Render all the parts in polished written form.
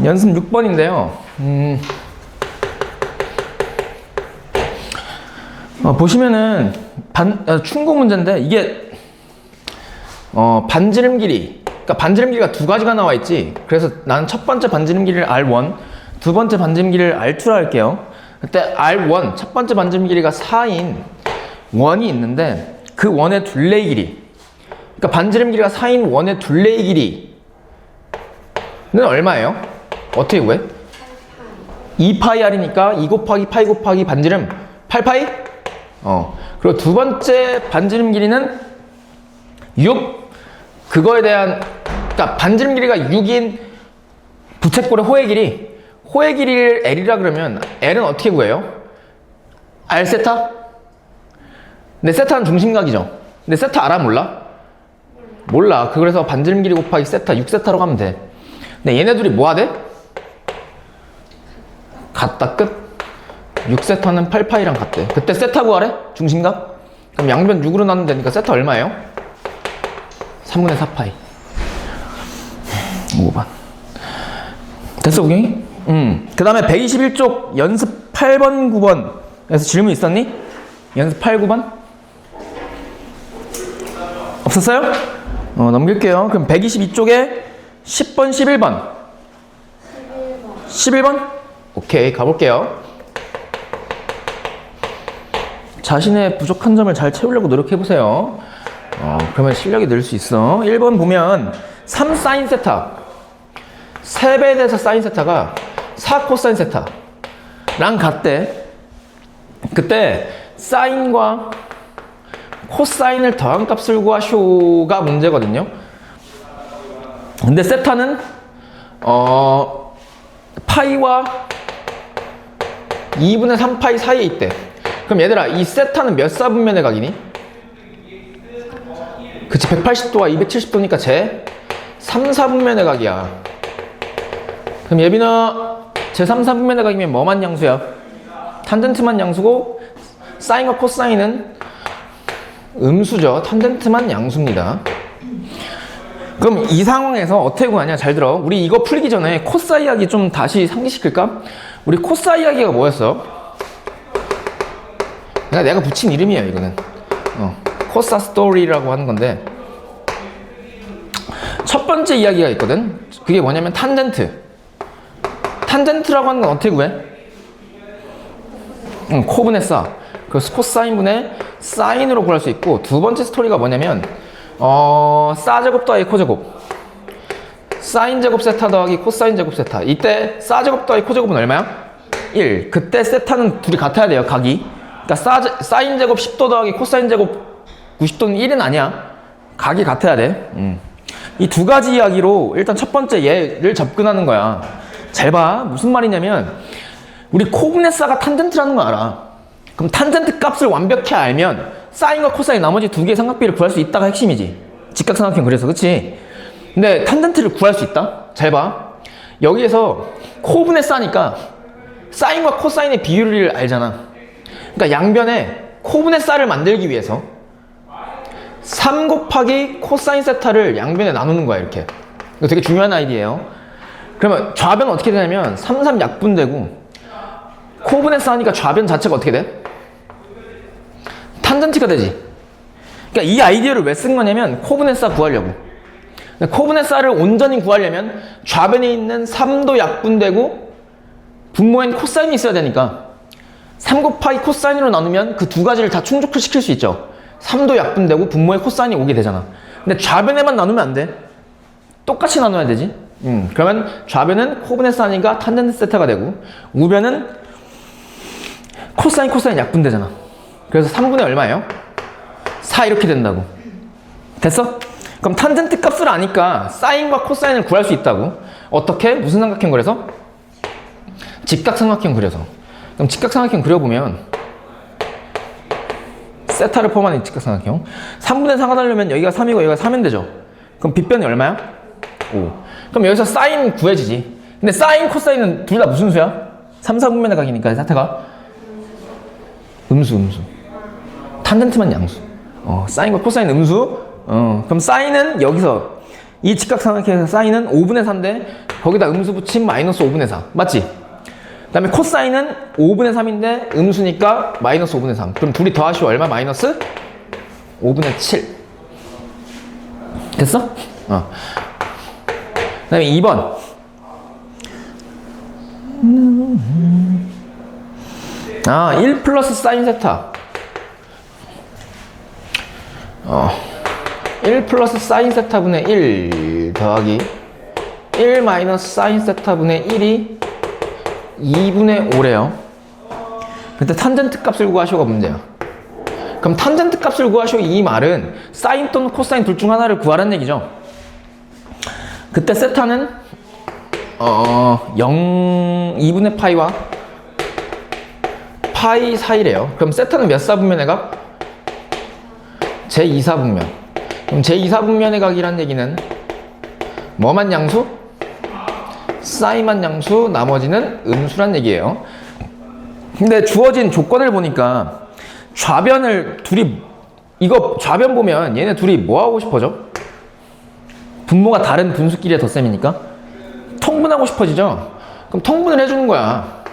연습 6번인데요. 보시면은 충고 문제인데 이게 반지름 길이, 그러니까 반지름 길이가 두 가지가 나와 있지. 그래서 나는 첫 번째 반지름 길이를 R1, 두 번째 반지름 길이를 R2로 할게요. 그때 R1, 첫 번째 반지름 길이가 4인 원이 있는데 그 원의 둘레의 길이, 그러니까 반지름 길이가 4인 원의 둘레의 길이는 얼마예요? 어떻게 구해? 2파이R이니까 2 곱하기 파이 곱하기 반지름 8파이? 그리고 두 번째 반지름 길이는 6. 그거에 대한, 그러니까 반지름 길이가 6인 부채꼴의 호의 길이, 호의 길이를 L이라 그러면 L은 어떻게 구해요? R 세타? 근데 세타는 중심각이죠. 근데 세타 알아 몰라? 몰라. 그래서 반지름 길이 곱하기 세타 6세타로 가면 돼. 근데 얘네 둘이 뭐 하대? 같다 끝. 6세타는 8파이랑 같대. 그때 세타 구하래? 중심각? 그럼 양변 6으로 나누면 되니까 세타 얼마예요? 3분의 4파이. 5번. 됐어, 우경이? 그 다음에 121쪽 연습 8번, 9번에서 질문 있었니? 연습 8, 9번? 없었어요? 넘길게요. 그럼 122쪽에 10번, 11번. 11번? 오케이, 가볼게요. 자신의 부족한 점을 잘 채우려고 노력해보세요. 그러면 실력이 늘 수 있어. 1번 보면 3 사인 세타, 3배에 대해서 사인 세타가 4 코사인 세타랑 같대. 그때 사인과 코사인을 더한 값을 구하쇼가 문제거든요. 근데 세타는 파이와 2분의 3파이 사이에 있대. 그럼 얘들아, 이 세타는 몇 사분면의 각이니? 그치, 180도와 270도니까 제 3, 4분면의 각이야. 그럼 예빈아, 제 3, 4분면의 각이면 뭐만 양수야? 탄젠트만 양수고 사인과 코사인은 음수죠. 탄젠트만 양수입니다. 그럼 이 상황에서 어떻게 구하냐? 잘 들어. 우리 이거 풀기 전에 코사 이야기 좀 다시 상기시킬까? 우리 코사 이야기가 뭐였어? 내가 붙인 이름이에요, 이거는. 코사 스토리라고 하는 건데, 첫 번째 이야기가 있거든. 그게 뭐냐면 탄젠트. 탄젠트라고 하는 건 어떻게 구해? 코분의 싸. 그래서 코사인분의 사인으로 구할 수 있고, 두 번째 스토리가 뭐냐면 싸 제곱 더하기 코 제곱, 사인 제곱 세타 더하기 코사인 제곱 세타. 이때 싸 제곱 더하기 코 제곱은 얼마야? 1. 그때 세타는 둘이 같아야 돼요, 각이. 그러니까 사인 제곱 10도 더하기 코사인 제곱 90도는 1은 아니야. 각이 같아야 돼. 이 두 가지 이야기로 일단 첫 번째 얘를 접근하는 거야. 잘 봐. 무슨 말이냐면 우리 코분의 싸가 탄젠트라는 거 알아. 그럼 탄젠트 값을 완벽히 알면 사인과 코사인 나머지 두 개의 삼각비를 구할 수 있다가 핵심이지. 직각삼각형 그래서, 그치? 근데 탄젠트를 구할 수 있다? 잘 봐. 여기에서 코분의 싸니까 사인과 코사인의 비율을 알잖아. 그러니까 양변에 코분의 싸를 만들기 위해서 3 곱하기 코사인 세타를 양변에 나누는 거야, 이렇게. 이거 되게 중요한 아이디어예요. 그러면 좌변은 어떻게 되냐면 3, 3 약분되고 코분의 싸니까 좌변 자체가 어떻게 돼? 탄젠트가 되지. 그러니까 이 아이디어를 왜 쓴 거냐면 코분의 싸 구하려고. 코분의 싸를 온전히 구하려면 좌변에 있는 3도 약분되고 분모엔 코사인이 있어야 되니까 3 곱하기 코사인으로 나누면 그 두 가지를 다 충족을 시킬 수 있죠. 3도 약분되고 분모에 코사인이 오게 되잖아. 근데 좌변에만 나누면 안 돼. 똑같이 나눠야 되지. 그러면 좌변은 코분의 싸니까 탄젠트 세타가 되고 우변은 코사인 약분되잖아. 그래서 3분의 얼마예요? 4 이렇게 된다고. 됐어? 그럼 탄젠트 값을 아니까 사인과 코사인을 구할 수 있다고. 어떻게? 무슨 삼각형 그려서? 직각삼각형 그려서. 그럼 직각삼각형 그려보면 세타를 포함한 직각삼각형 3분의 4가 되려면 여기가 3이고 여기가 3면 되죠. 그럼 빗변이 얼마야? 5. 그럼 여기서 사인 구해지지. 근데 사인, 코사인은 둘 다 무슨 수야? 3, 4분면의 각이니까 세타가 음수. 탄젠트만 양수. 사인과 코사인 음수. 그럼 사인은 여기서 이 직각삼각형에서 사인은 5분의 4인데 거기다 음수 붙임 마이너스 5분의 4 맞지? 그 다음에 코사인은 5분의 3인데 음수니까 마이너스 5분의 3 그럼 둘이 더하시오 얼마? 마이너스 5분의 7 됐어? 그 다음에 2번 1 플러스 사인 세타 1 플러스 사인 세타분의 1 더하기 1 마이너스 사인 세타분의 1이 2분의 5래요. 근데 탄젠트 값을 구하시오가 문제야. 그럼 탄젠트 값을 구하시오 이 말은 사인 또는 코사인 둘 중 하나를 구하라는 얘기죠. 그때 세타는 2분의 파이와 파이 사이래요. 그럼 세타는 몇 사분면의 각? 제2사분면. 그럼 제2사분면의 각이란 얘기는 뭐만 양수? 사인만 양수, 나머지는 음수란 얘기예요. 근데 주어진 조건을 보니까 좌변을 둘이 이거 좌변 보면 얘네 둘이 뭐 하고 싶어져? 분모가 다른 분수끼리의 덧셈이니까 통분하고 싶어지죠? 그럼 통분을 해주는 거야.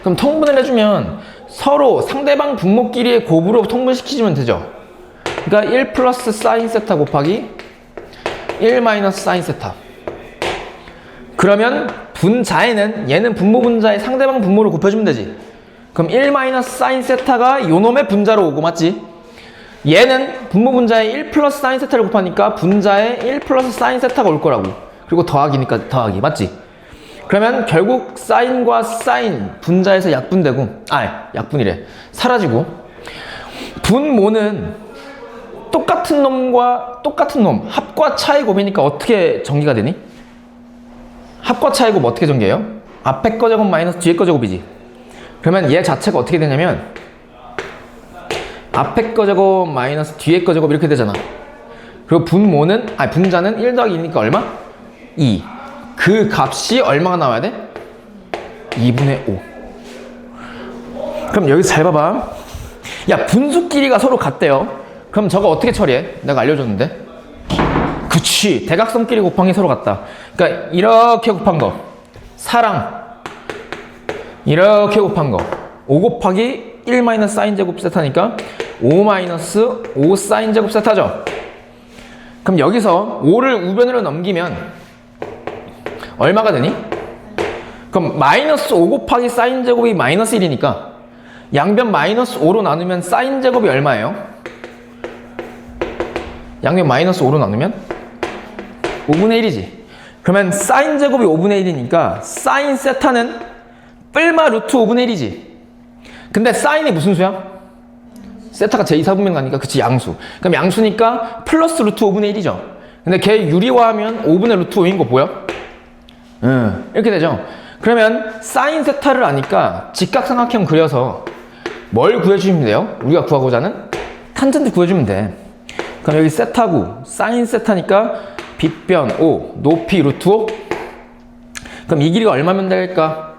그럼 통분을 해주면 서로 상대방 분모끼리의 곱으로 통분시키면 되죠. 그러니까 1 플러스 사인 세타 곱하기 1 마이너스 사인 세타. 그러면 분자에는 얘는 분모 분자에 상대방 분모를 곱해주면 되지. 그럼 1 마이너스 사인 세타가 요놈의 분자로 오고 맞지? 얘는 분모 분자에 1 플러스 사인 세타를 곱하니까 분자에 1 플러스 사인 세타가 올 거라고. 그리고 더하기니까 더하기 맞지? 그러면 결국 사인과 사인 분자에서 약분되고 약분이래 사라지고 분모는 똑같은 놈과 똑같은 놈 합과 차의 곱이니까 어떻게 전개가 되니? 합과 차의 곱 어떻게 전개해요? 앞에 거 제곱 마이너스 뒤에 거 제곱이지. 그러면 얘 자체가 어떻게 되냐면 앞에 거 제곱 마이너스 뒤에 거 제곱 이렇게 되잖아. 그리고 분모는 분자는 1 더하기 2니까 얼마? 2. 그 값이 얼마가 나와야 돼? 2분의 5. 그럼 여기서 잘 봐봐. 야, 분수끼리가 서로 같대요. 그럼 저거 어떻게 처리해? 내가 알려줬는데. 그치. 대각선끼리 곱한 게 서로 같다. 그러니까 이렇게 곱한 거 4랑 이렇게 곱한 거 5 곱하기 1 마이너스 사인 제곱 세타니까 5 마이너스 5 사인 제곱 세타죠. 그럼 여기서 5를 우변으로 넘기면 얼마가 되니? 그럼 마이너스 5 곱하기 사인 제곱이 마이너스 1이니까 양변 마이너스 5로 나누면 사인 제곱이 얼마예요? 양변 마이너스 5로 나누면 5분의 1이지. 그러면 사인 제곱이 5분의 1이니까 사인 세타는 뿔마 루트 5분의 1이지. 근데 사인이 무슨 수야? 세타가 제2사분면 가니까 그치 양수. 그럼 양수니까 플러스 루트 5분의 1이죠. 근데 걔 유리화하면 5분의 루트 5인 거 보여? 이렇게 되죠. 그러면 사인 세타를 아니까 직각삼각형 그려서 뭘 구해주시면 돼요? 우리가 구하고자 하는 탄젠트 구해주면 돼. 그럼 여기 세타고 사인 세타니까 빗변 5 높이 루트 5. 그럼 이 길이가 얼마면 될까?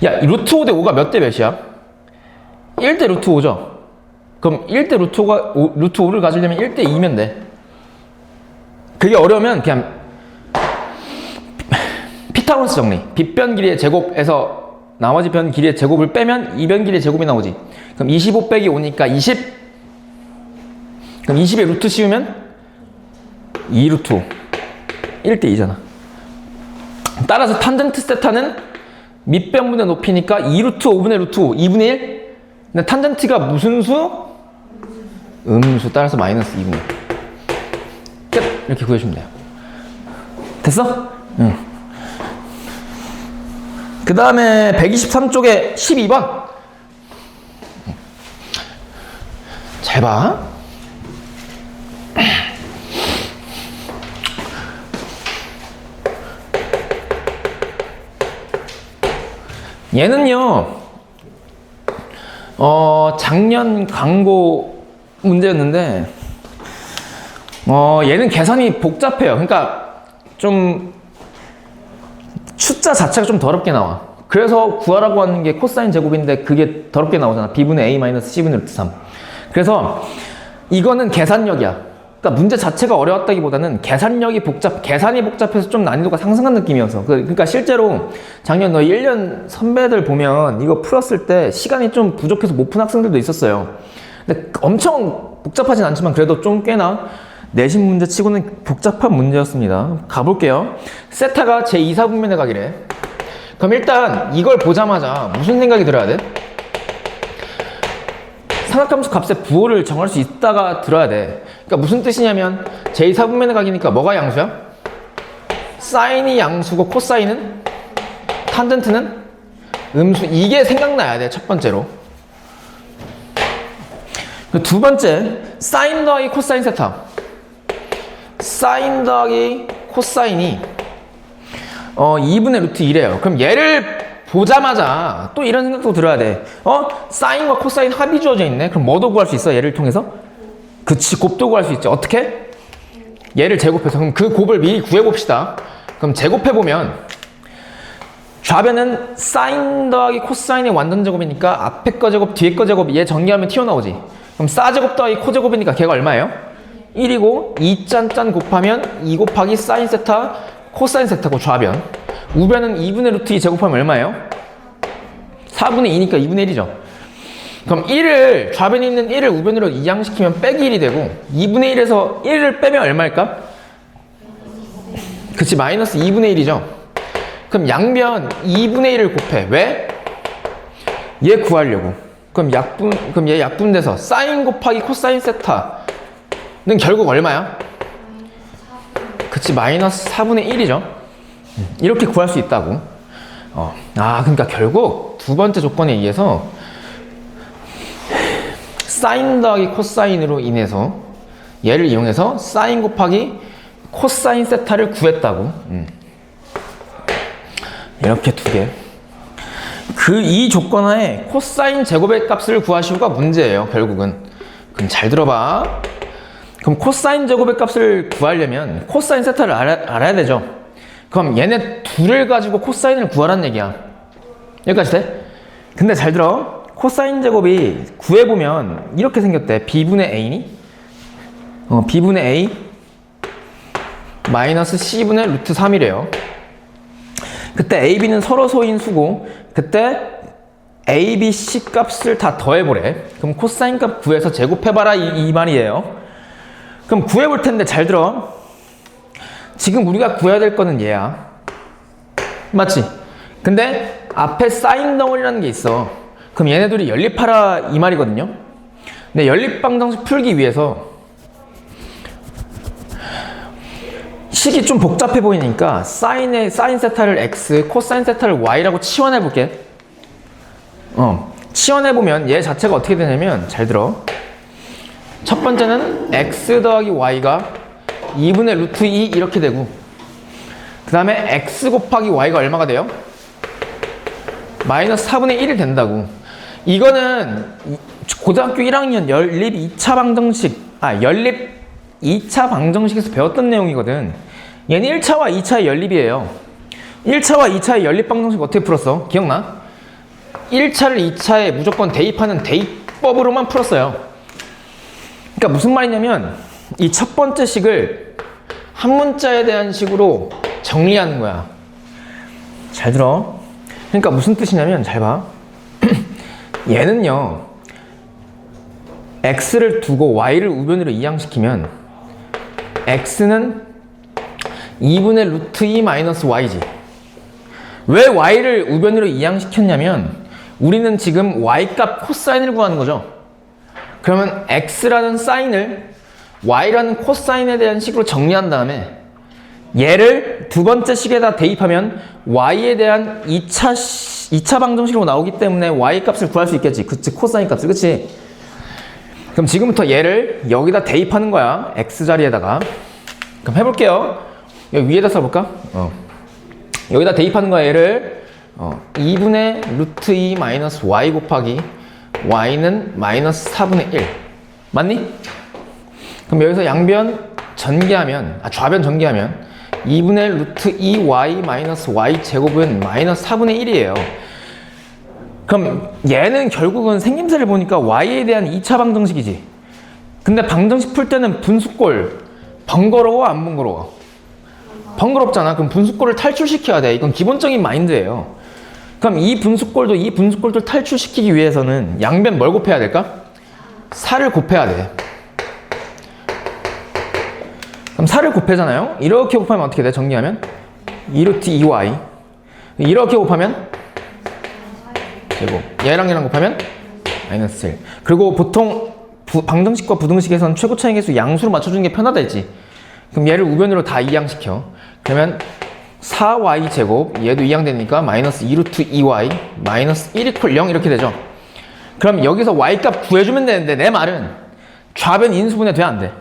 야, 루트 5 대 5가 몇 대 몇이야? 1대 루트 5죠. 그럼 1대 루트 5가 루트 5를 가지려면 1대 2면 돼. 그게 어려우면 그냥 피타고라스 정리. 빗변 길이의 제곱에서 나머지 변 길이의 제곱을 빼면 이변 길이의 제곱이 나오지. 그럼 25 빼기 5니까 20. 그럼 20에 루트 씌우면 2 루트 5. 1대 2잖아. 따라서 탄젠트 세타는 밑변분의 높이니까 2 루트 5분의 루트 5. 2분의 1. 근데 탄젠트가 무슨 수? 음수. 따라서 마이너스 2분의 1. 끝. 이렇게 구해주면 돼요. 됐어? 응. 그 다음에 123쪽에 12번. 잘 봐. 얘는요, 작년 광고 문제였는데, 얘는 계산이 복잡해요. 그러니까 좀 숫자 자체가 좀 더럽게 나와. 그래서 구하라고 하는 게 코사인 제곱인데 그게 더럽게 나오잖아. b분의 a 마이너스 c분의 루트 3. 그래서 이거는 계산력이야. 그러니까 문제 자체가 어려웠다기보다는 계산이 복잡해서 좀 난이도가 상승한 느낌이어서. 그러니까 실제로 작년 너희 1년 선배들 보면 이거 풀었을 때 시간이 좀 부족해서 못 푼 학생들도 있었어요. 근데 엄청 복잡하진 않지만 그래도 좀 꽤나 내신 문제 치고는 복잡한 문제였습니다. 가볼게요. 세타가 제2사분면에 가기래. 그럼 일단 이걸 보자마자 무슨 생각이 들어야 돼? 삼각함수 값의 부호를 정할 수 있다가 들어야 돼. 그러니까 무슨 뜻이냐면 제2사분면에 가기니까 뭐가 양수야? 사인이 양수고 코사인은? 탄젠트는? 음수. 이게 생각나야 돼, 첫 번째로. 두 번째, 사인 더하기 코사인 세타. 사인 더하기 코사인이 2분의 루트 1이에요. 그럼 얘를 보자마자 또 이런 생각도 들어야 돼. 사인과 코사인 합이 주어져 있네. 그럼 뭐도 구할 수 있어? 얘를 통해서? 그치, 곱도 구할 수 있지. 어떻게? 얘를 제곱해서. 그럼 그 곱을 미리 구해봅시다. 그럼 제곱해보면 좌변은 사인 더하기 코사인의 완전 제곱이니까 앞에 거 제곱, 뒤에 거 제곱 얘 전개하면 튀어나오지. 그럼 사제곱 더하기 코제곱이니까 걔가 얼마예요? 1이고 2짠짠 곱하면 2 곱하기 사인 세타 코사인 세타고 좌변. 우변은 2분의 루트 2 제곱하면 얼마예요? 4분의 2니까 2분의 1이죠. 그럼 1을 좌변에 있는 1을 우변으로 이항시키면 빼기 1이 되고 2분의 1에서 1을 빼면 얼마일까? 그치, 마이너스 2분의 1이죠. 그럼 양변 2분의 1을 곱해. 왜? 얘 구하려고. 그럼 얘 약분돼서 사인 곱하기 코사인 세타는 결국 얼마야? 그치, 마이너스 4분의 1이죠. 이렇게 구할 수 있다고. 그러니까 결국 두 번째 조건에 의해서 사인 더하기 코사인으로 인해서 얘를 이용해서 사인 곱하기 코사인 세타를 구했다고. 이렇게 두 개. 이 조건 하에 코사인 제곱의 값을 구하시오가 문제예요, 결국은. 그럼 잘 들어봐. 그럼 코사인 제곱의 값을 구하려면 코사인 세타를 알아야 되죠. 그럼 얘네 둘을 가지고 코사인을 구하라는 얘기야. 여기까지 돼? 근데 잘 들어. 코사인 제곱이 구해보면 이렇게 생겼대. b분의 a니? b분의 a 마이너스 c분의 루트 3이래요. 그때 a, b는 서로 소인수고 그때 a, b, c 값을 다 더해보래. 그럼 코사인 값 구해서 제곱해봐라 이 말이에요. 그럼 구해볼 텐데 잘 들어. 지금 우리가 구해야 될 거는 얘야. 맞지? 근데 앞에 사인 덩어리라는 게 있어. 그럼 얘네들이 연립하라 이 말이거든요. 근데 연립방정식 풀기 위해서 식이 좀 복잡해 보이니까 사인 세타를 x, 코사인 세타를 y라고 치환해 볼게. 치환해 보면 얘 자체가 어떻게 되냐면 잘 들어. 첫 번째는 x 더하기 y가 2분의 루트 2 이렇게 되고 그 다음에 x 곱하기 y가 얼마가 돼요? 마이너스 4분의 1이 된다고. 이거는 고등학교 1학년 연립 2차 방정식에서 배웠던 내용이거든. 얘는 1차와 2차의 연립이에요. 1차와 2차의 연립 방정식 어떻게 풀었어? 기억나? 1차를 2차에 무조건 대입하는 대입법으로만 풀었어요. 그러니까 무슨 말이냐면 이 첫 번째 식을 한 문자에 대한 식으로 정리하는 거야. 잘 들어. 그러니까 무슨 뜻이냐면 잘 봐. 얘는요 x를 두고 y를 우변으로 이항시키면 x는 2분의 루트 2 마이너스 y지. 왜 y를 우변으로 이항시켰냐면 우리는 지금 y값 코사인을 구하는 거죠. 그러면 x라는 사인을 y라는 코사인에 대한 식으로 정리한 다음에 얘를 두 번째 식에다 대입하면 y에 대한 2차 방정식으로 나오기 때문에 y 값을 구할 수 있겠지. 그치, 코사인 값을. 그치? 그럼 지금부터 얘를 여기다 대입하는 거야. x 자리에다가. 그럼 해볼게요. 여기 위에다 써볼까? 여기다 대입하는 거야. 얘를 2분의 루트 2 마이너스 y 곱하기 y는 마이너스 4분의 1 맞니? 그럼 여기서 양변 전개하면 좌변 전개하면 2분의 루트 2y 마이너스 y 제곱은 마이너스 4분의 1이에요. 그럼 얘는 결국은 생김새를 보니까 y에 대한 2차 방정식이지. 근데 방정식 풀 때는 분수꼴 번거로워 안 번거로워? 번거롭잖아. 그럼 분수꼴을 탈출시켜야 돼. 이건 기본적인 마인드예요. 그럼 이 분수꼴도 탈출시키기 위해서는 양변 뭘 곱해야 될까? 4를 곱해야 돼. 그럼 4를 곱해잖아요. 이렇게 곱하면 어떻게 돼? 정리하면 2루트 2y 이렇게 곱하면 제곱, 얘랑 곱하면 마이너스 1. 그리고 보통 방정식과 부등식에서는 최고 차이 계수 양수로 맞춰주는 게 편하다 했지. 그럼 얘를 우변으로 다 이항시켜. 그러면 4y 제곱, 얘도 이항되니까 마이너스 2루트 2y 마이너스 1 이퀄 0 이렇게 되죠. 그럼 여기서 y 값 구해주면 되는데 내 말은 좌변 인수분해 돼 안 돼?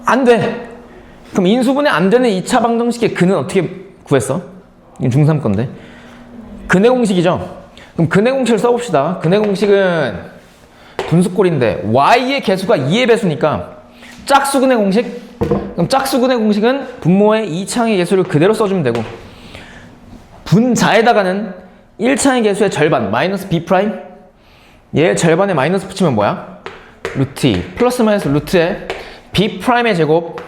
안 돼. 그럼 인수분해 안 되는 2차 방정식의 근은 어떻게 구했어? 이건 중3 건데. 근의 공식이죠. 그럼 근의 공식을 써봅시다. 근의 공식은 분수꼴인데 y의 개수가 2의 배수니까 짝수근의 공식? 그럼 짝수근의 공식은 분모의 2창의 개수를 그대로 써주면 되고 분자에다가는 1창의 개수의 절반 마이너스 b 프라임 얘 절반에 마이너스 붙이면 뭐야? 루트 2 플러스 마이너스 루트에 b 프라임의 제곱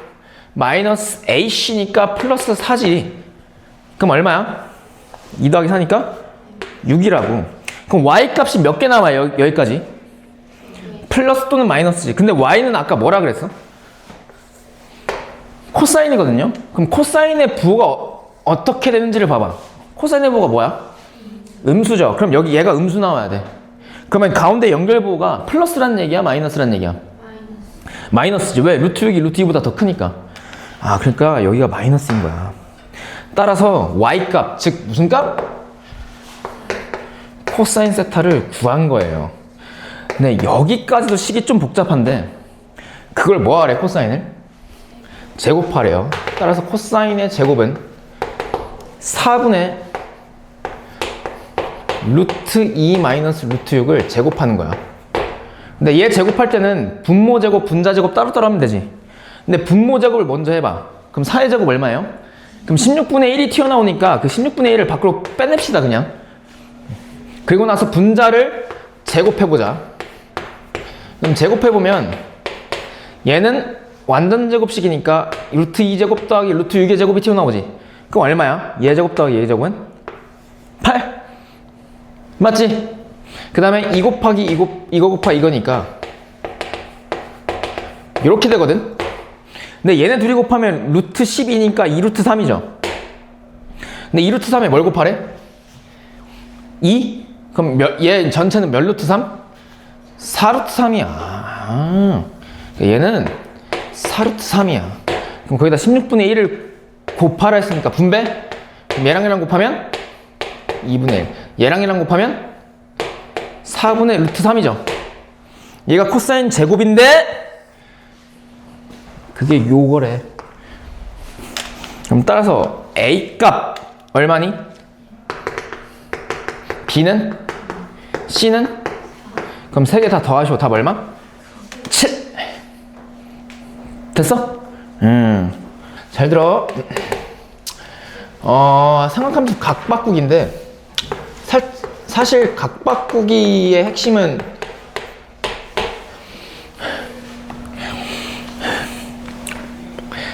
마이너스 ac니까 플러스 4지. 그럼 얼마야? 2 더하기 4니까 6이라고. 그럼 y 값이 몇 개 나와요? 여기까지 플러스 또는 마이너스지. 근데 y는 아까 뭐라 그랬어? 코사인이거든요. 그럼 코사인의 부호가 어떻게 되는지를 봐봐. 코사인의 부호가 뭐야? 음수죠. 그럼 여기 얘가 음수 나와야 돼. 그러면 가운데 연결부호가 플러스라는 얘기야? 마이너스라는 얘기야? 마이너스지. 왜? 루트 6이 루트 2보다 더 크니까. 아, 그러니까 여기가 마이너스인 거야. 따라서 y값, 즉 무슨 값? 코사인 세타를 구한 거예요. 근데 여기까지도 식이 좀 복잡한데 그걸 뭐 하래? 코사인을? 제곱하래요. 따라서 코사인의 제곱은 4분의 루트 2 마이너스 루트 6을 제곱하는 거야. 근데 얘 제곱할 때는 분모 제곱, 분자 제곱 따로따로 하면 되지. 근데 분모 제곱을 먼저 해봐. 그럼 4의 제곱 얼마예요? 그럼 16분의 1이 튀어나오니까 그 16분의 1을 밖으로 빼냅시다 그냥. 그리고 나서 분자를 제곱해보자. 그럼 제곱해보면 얘는 완전 제곱식이니까 루트 2제곱 더하기 루트 6의 제곱이 튀어나오지. 그럼 얼마야? 얘 제곱 더하기 얘 제곱은? 8! 맞지? 그 다음에 2 곱하기 이거 곱하기 이거니까 이렇게 되거든? 근데 얘네 둘이 곱하면 루트 12니까 2루트 3이죠. 근데 2루트 3에 뭘 곱하래? 2? 그럼 얘 전체는 몇 루트 3? 4루트 3이야. 얘는 4루트 3이야. 그럼 거기다 16분의 1을 곱하라 했으니까 분배? 그럼 얘랑 곱하면 2분의 1. 얘랑 곱하면 4분의 루트 3이죠. 얘가 코사인 제곱인데 그게 요거래. 그럼 따라서 A 값 얼마니? B는? C는? 그럼 세 개 다 더하시오. 답 얼마? 7. 됐어? 잘 들어. 삼각함수 각바꾸기인데 사실 각바꾸기의 핵심은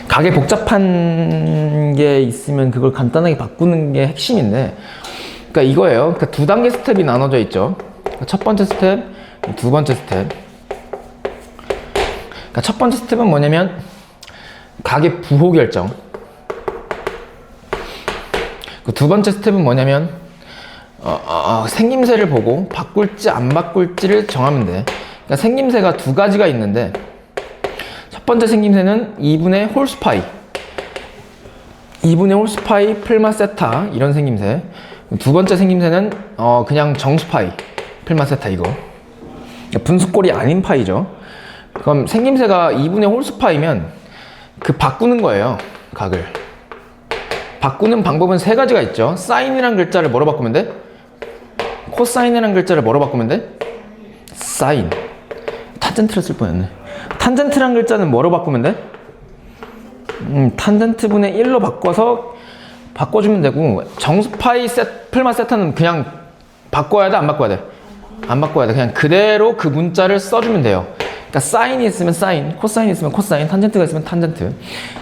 각에 복잡한 게 있으면 그걸 간단하게 바꾸는 게 핵심인데, 그러니까 이거예요. 그러니까 두 단계 스텝이 나눠져 있죠. 첫 번째 스텝, 두 번째 스텝. 그러니까 첫 번째 스텝은 뭐냐면 각의 부호 결정. 그 두 번째 스텝은 뭐냐면 생김새를 보고 바꿀지 안 바꿀지를 정하면 돼. 그러니까 생김새가 두 가지가 있는데 첫 번째 생김새는 2분의 홀수파이 2분의 홀수파이 플마 세타 이런 생김새. 두 번째 생김새는 그냥 정수파이 플마 세타 이거. 분수꼴이 아닌 파이죠. 그럼 생김새가 2분의 홀수파이면 그 바꾸는 거예요. 각을 바꾸는 방법은 세 가지가 있죠. 사인이란 글자를 뭐로 바꾸면 돼? 코사인이란 글자를 뭐로 바꾸면 돼? 사인. 탄젠트를 쓸 뻔했네. 탄젠트란 글자는 뭐로 바꾸면 돼? 탄젠트 분의 1로 바꿔서 바꿔주면 되고, 정수파이 플마 세타는 그냥 바꿔야 돼? 안 바꿔야 돼? 안 바꿔야 돼. 그냥 그대로 그 문자를 써주면 돼요. 그러니까 사인이 있으면 사인, 코사인이 있으면 코사인, 탄젠트가 있으면 탄젠트.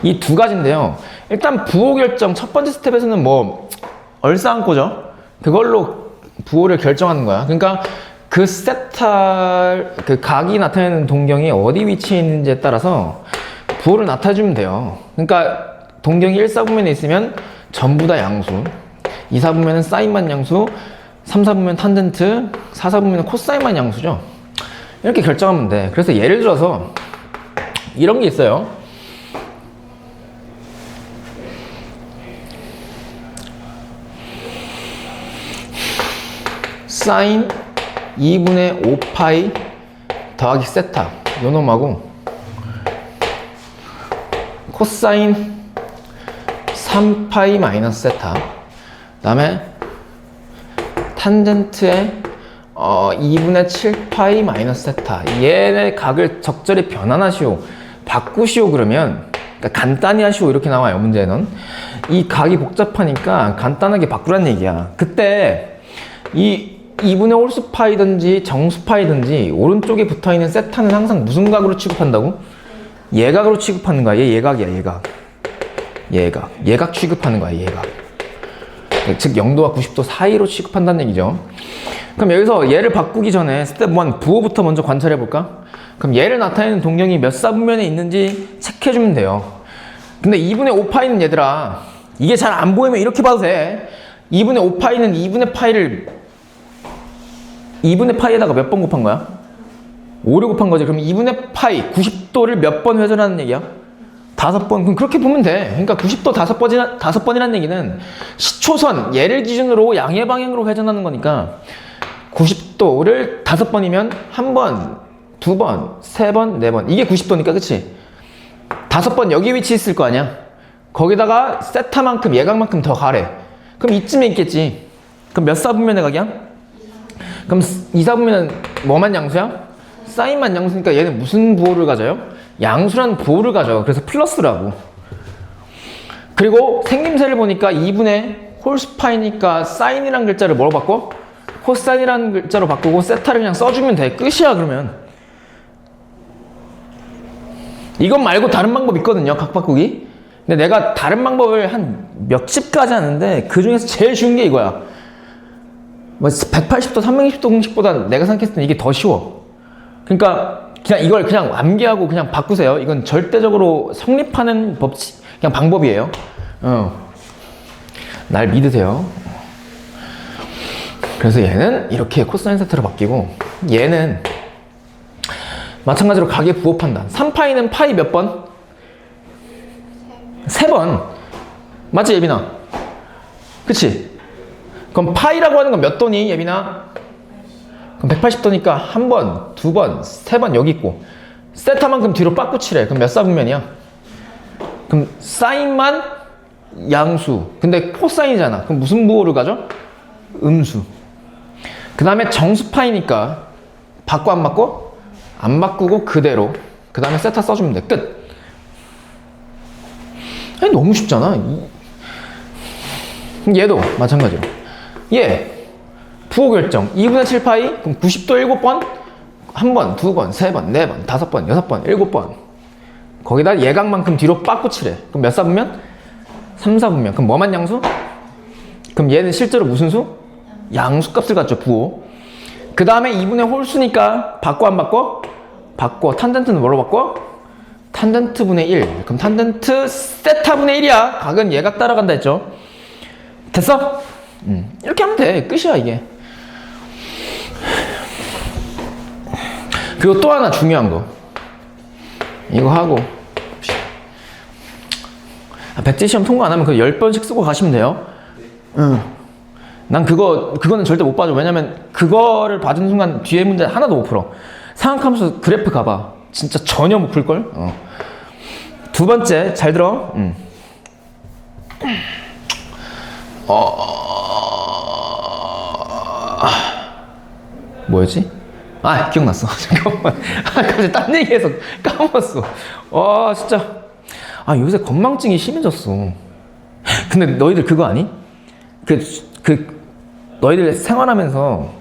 이 두 가지인데요. 일단 부호 결정 첫 번째 스텝에서는 뭐 얼싸안고죠. 그걸로 부호를 결정하는 거야. 그러니까 그 세타 그 각이 나타내는 동경이 어디 위치에 있는지에 따라서 부호를 나타내주면 돼요. 그러니까 동경이 1사분면에 있으면 전부 다 양수, 2사분면은 사인만 양수, 3사분면 탄젠트, 4사분면은 코사인만 양수죠. 이렇게 결정하면 돼. 그래서 예를 들어서 이런 게 있어요. 사인 2분의 5파이 더하기 세타 요 놈하고 코사인 3파이 마이너스 세타 그 다음에 탄젠트의 2분의 7파이 마이너스 세타 얘네 각을 적절히 변환하시오 바꾸시오 그러면 그러니까 간단히 하시오 이렇게 나와요 문제는. 이 각이 복잡하니까 간단하게 바꾸란 얘기야. 그때 이 2분의 홀수파이든지 정수파이든지 오른쪽에 붙어있는 세타는 항상 무슨 각으로 취급한다고? 예각으로 취급하는 거야. 얘 예각이야 예각. 예각 취급하는 거야 예각. 즉 0도와 90도 사이로 취급한다는 얘기죠. 그럼 여기서 얘를 바꾸기 전에 스텝 1 부호부터 먼저 관찰해 볼까? 그럼 얘를 나타내는 동경이 몇 사분면에 있는지 체크해주면 돼요. 근데 2분의 5파이는 얘들아 이게 잘 안 보이면 이렇게 봐도 돼. 2분의 5파이는 2분의 파이를 2분의 파이에다가 몇 번 곱한 거야? 5를 곱한 거지. 그럼 2분의 파이 90도를 몇 번 회전하는 얘기야? 5번. 그럼 그렇게 보면 돼. 그러니까 90도 5번이라는 얘기는 시초선 얘를 기준으로 양의 방향으로 회전하는 거니까 90도를 5번이면 1번, 2번, 3번, 4번 이게 90도니까 그치? 5번 여기 위치 있을 거 아니야? 거기다가 세타만큼 예각만큼 더 가래. 그럼 이쯤에 있겠지. 그럼 몇 사분면의 각이야? 그럼 2사분면은 뭐만 양수야? 사인만 양수니까 얘는 무슨 부호를 가져요? 양수라는 부호를 가져. 그래서 플러스라고. 그리고 생김새를 보니까 2분의 홀수파이니까 사인이라는 글자를 뭐로 바꿔? 코사인이라는 글자로 바꾸고 세타를 그냥 써주면 돼. 끝이야 그러면. 이것 말고 다른 방법 있거든요 각 바꾸기. 근데 내가 다른 방법을 한 몇십 가지 하는데 그 중에서 제일 쉬운 게 이거야. 뭐 180도 360도 공식보다 내가 생각했을 때 이게 더 쉬워. 그러니까 그냥 이걸 그냥 암기하고 그냥 바꾸세요. 이건 절대적으로 성립하는 법칙 그냥 방법이에요. 날 믿으세요. 그래서 얘는 이렇게 코사인 세타로 바뀌고 얘는 마찬가지로 각의 부호 판단. 3파이는 파이 몇 번? 3번. 맞지 예빈아? 그치? 그럼 파이라고 하는 건 몇 도니 예빈아? 그럼 180도니까 한 번, 두 번, 세 번 여기 있고 세타만큼 뒤로 빠꾸치래. 그럼 몇 사분면이야? 그럼 사인만 양수. 근데 코사인이잖아. 그럼 무슨 부호를 가져? 음수. 그 다음에 정수파이니까 바꿔 안 바꿔? 안 바꾸고 그대로. 그 다음에 세타 써주면 돼. 끝. 아니, 너무 쉽잖아. 얘도 마찬가지로. 얘 부호 결정 2분의 7파이 그럼 90도 7번 1번, 2번, 3번, 4번, 5번, 6번, 7번 거기다 예각만큼 뒤로 빠꾸치래. 그럼 몇 사분면? 3사분면. 그럼 뭐만 양수? 그럼 얘는 실제로 무슨 수? 양수 값을 갖죠 부호. 그 다음에 2분의 홀수니까 바꿔 안 바꿔? 바꿔. 탄젠트는 뭐로 바꿔? 탄젠트 분의 1. 그럼 탄젠트 세타 분의 1이야. 각은 예각 따라간다 했죠. 됐어? 이렇게 하면 돼. 끝이야 이게. 그리고 또 하나 중요한 거 이거 하고 백지 시험 통과 안 하면 그 10번씩 쓰고 가시면 돼요. 난 그거는 절대 못 봐줘. 왜냐면 그거를 봐준 순간 뒤에 문제 하나도 못 풀어. 상학하면서 그래프 가봐. 진짜 전혀 못 풀걸. 두 번째 잘 들어. 뭐였지? 아 기억났어. 잠깐만. 갑자기 딴 얘기해서 까먹었어. 와 진짜. 아 요새 건망증이 심해졌어. 근데 너희들 그거 아니? 너희들 생활하면서